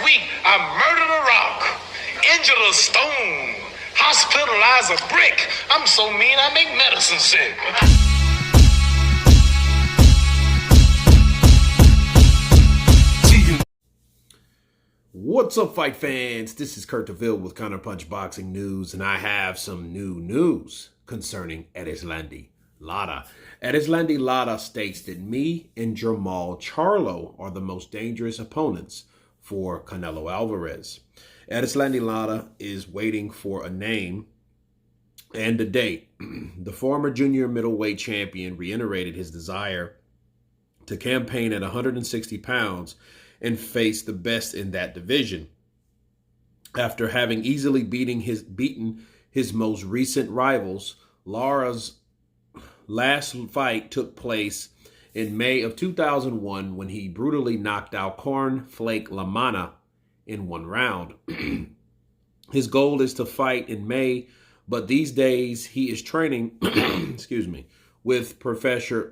week, I murdered a rock, injured a stone, hospitalized a brick. I'm so mean, I make medicine sick. What's up, fight fans? This is Kurt DeVille with Counterpunch Boxing News, and I have some new news concerning Erislandy Lara. Erislandy Lara states that me and Jermall Charlo are the most dangerous opponents for Canelo Alvarez. Erislandy Lara is waiting for a name and a date. The former junior middleweight champion reiterated his desire to campaign at 160 pounds and face the best in that division. After having easily beaten his most recent rivals, Lara's last fight took place in May of 2001 when he brutally knocked out Cornflake Lamana in one round. His goal is to fight in May, but these days he is training with Professor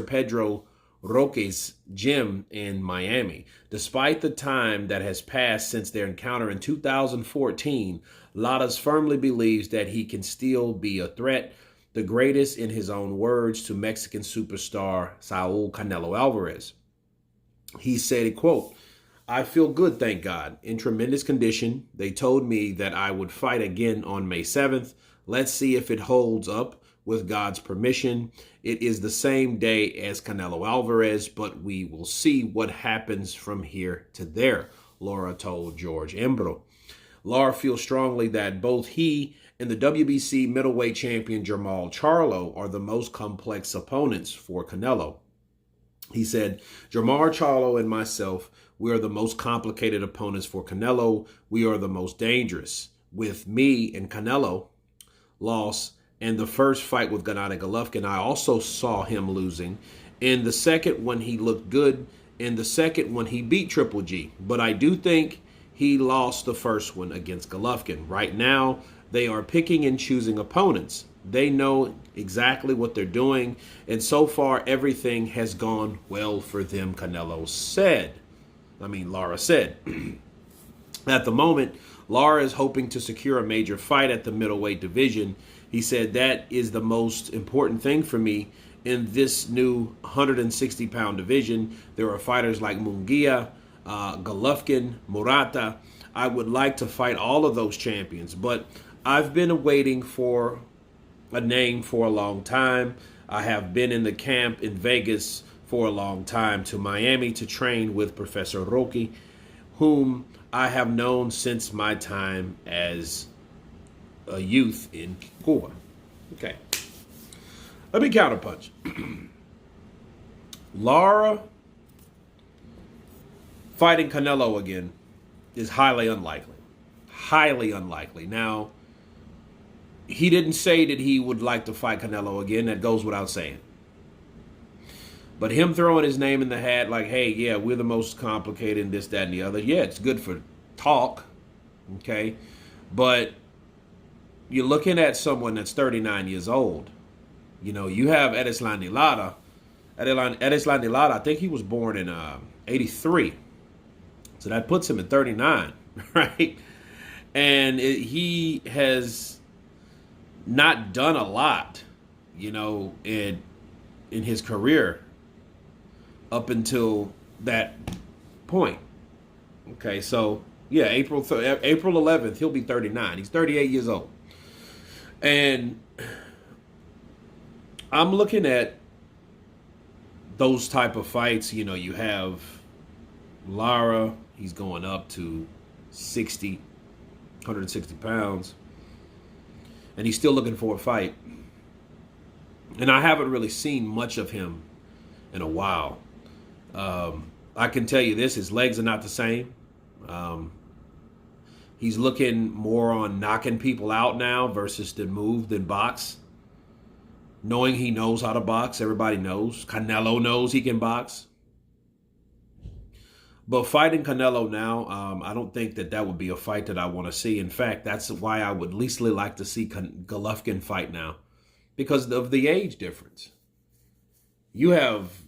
Pedro Roque's gym in Miami. Despite the time that has passed since their encounter in 2014, Lara firmly believes that he can still be a threat, the greatest, in his own words, to Mexican superstar Saul Canelo Alvarez. He said, quote, "I feel good, thank God, in tremendous condition. They told me that I would fight again on May 7th. Let's see if it holds up. With God's permission, it is the same day as Canelo Alvarez, but we will see what happens from here to there," Lara told George Embro. Lara feels strongly that both he and the WBC middleweight champion Jermall Charlo are the most complex opponents for Canelo. He said, "Jermall Charlo and myself, we are the most complicated opponents for Canelo. We are the most dangerous. With me and Canelo lost and the first fight with Gennady Golovkin, I also saw him losing. In the second one, he looked good. In the second one, he beat Triple G. But I do think he lost the first one against Golovkin. Right now, they are picking and choosing opponents. They know exactly what they're doing. And so far, everything has gone well for them," Lara said. At the moment, Lara is hoping to secure a major fight at the middleweight division. He said, "That is the most important thing for me in this new 160-pound division. There are fighters like Munguia, Golovkin, Murata. I would like to fight all of those champions, but I've been waiting for a name for a long time. I have been in the camp in Vegas for a long time, to Miami to train with Professor Roque, whom I have known since my time as a youth in Cuba." Okay. Let me counterpunch. Lara fighting Canelo again is highly unlikely. Highly unlikely. Now, he didn't say that he would like to fight Canelo again. That goes without saying. But him throwing his name in the hat like, hey, yeah, we're the most complicated and this, that, and the other. Yeah, it's good for talk. Okay. But you're looking at someone that's 39 years old. You know, you have Erislandy Lara. Erislandy Lara, I think he was born in 83. So that puts him at 39, right? And he has not done a lot, you know, in his career up until that point. Okay, so yeah, April 11th, he'll be 39. He's 38 years old. And I'm looking at those type of fights. You know, you have Lara, he's going up to 160 pounds, and he's still looking for a fight. And I haven't really seen much of him in a while. I can tell you this, his legs are not the same. He's looking more on knocking people out now versus than box. Knowing he knows how to box. Everybody knows. Canelo knows he can box. But fighting Canelo now, I don't think that would be a fight that I want to see. In fact, that's why I would least like to see Golovkin fight now. Because of the age difference. You have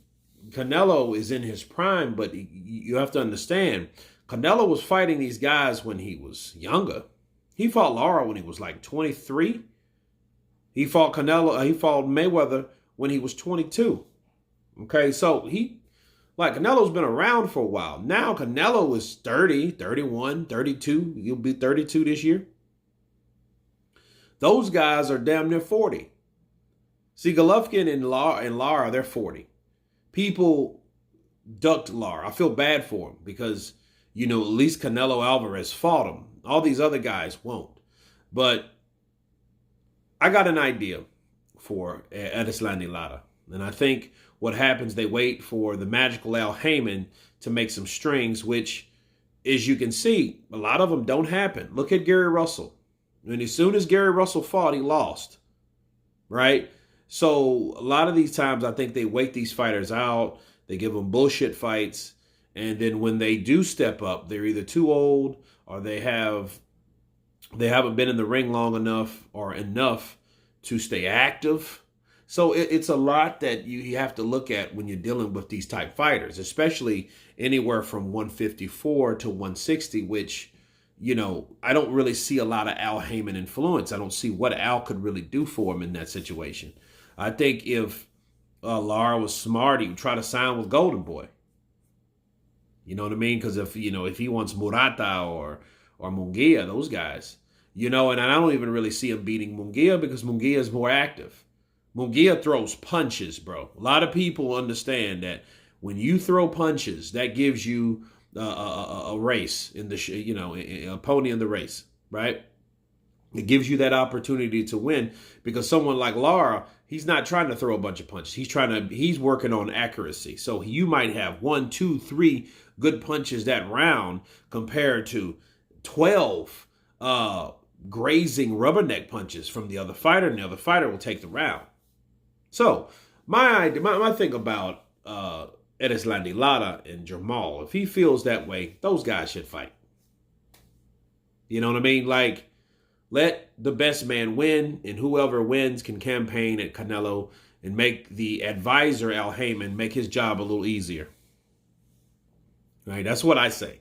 Canelo is in his prime, but you have to understand, Canelo was fighting these guys when he was younger. He fought Lara when he was like 23. He fought Mayweather when he was 22. Okay, so Canelo's been around for a while. Now Canelo is 30, 31, 32. He'll be 32 this year. Those guys are damn near 40. See, Golovkin and Lara, they're 40. People ducked Lara. I feel bad for him because, at least Canelo Alvarez fought him. All these other guys won't. But I got an idea for Erislandy Lara. And I think what happens, they wait for the magical Al Heyman to make some strings, which, as you can see, a lot of them don't happen. Look at Gary Russell. And as soon as Gary Russell fought, he lost. Right? So a lot of these times, I think they wait these fighters out. They give them bullshit fights. And then when they do step up, they're either too old or they haven't been in the ring long enough or enough to stay active. So it's a lot that you have to look at when you're dealing with these type fighters, especially anywhere from 154 to 160, which, I don't really see a lot of Al Heyman influence. I don't see what Al could really do for him in that situation. I think if Lara was smart, he would try to sign with Golden Boy. You know what I mean? Because if he wants Murata or Munguia, those guys, and I don't even really see him beating Munguia because Munguia is more active. Munguia throws punches, bro. A lot of people understand that when you throw punches, that gives you a race in the, a pony in the race, right? It gives you that opportunity to win because someone like Lara, he's not trying to throw a bunch of punches. He's working on accuracy. So you might have 1, 2, 3 good punches that round compared to 12 grazing rubberneck punches from the other fighter, and the other fighter will take the round. So my thing about Erislandy Lara and Jermall, if he feels that way, those guys should fight. You know what I mean? Like, let the best man win, and whoever wins can campaign at Canelo and make the advisor, Al Heyman, make his job a little easier. Right? That's what I say.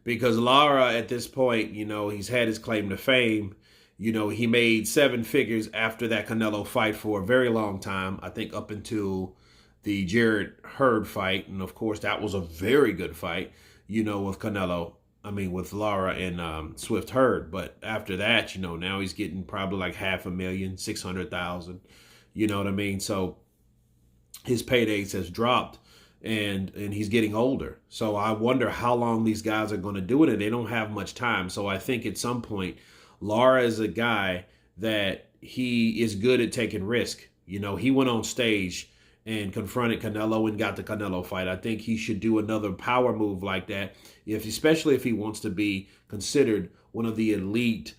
Because Lara, at this point, he's had his claim to fame. He made 7 figures after that Canelo fight for a very long time. I think up until the Jarrett Hurd fight. And, of course, that was a very good fight, with Canelo. With Lara and Swift Hurd. But after that, now he's getting probably like $500,000, 600,000. You know what I mean? So his paydays has dropped. And he's getting older. So I wonder how long these guys are going to do it, and they don't have much time. So I think at some point, Lara is a guy that he is good at taking risk. He went on stage and confronted Canelo and got the Canelo fight. I think he should do another power move like that, especially if he wants to be considered one of the elite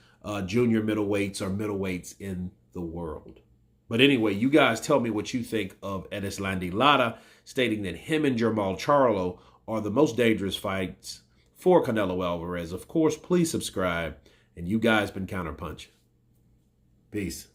junior middleweights or middleweights in the world. But anyway, you guys tell me what you think of Erislandy Lara, stating that him and Jermall Charlo are the most dangerous fights for Canelo Alvarez. Of course, please subscribe. And you guys been Counterpunch. Peace.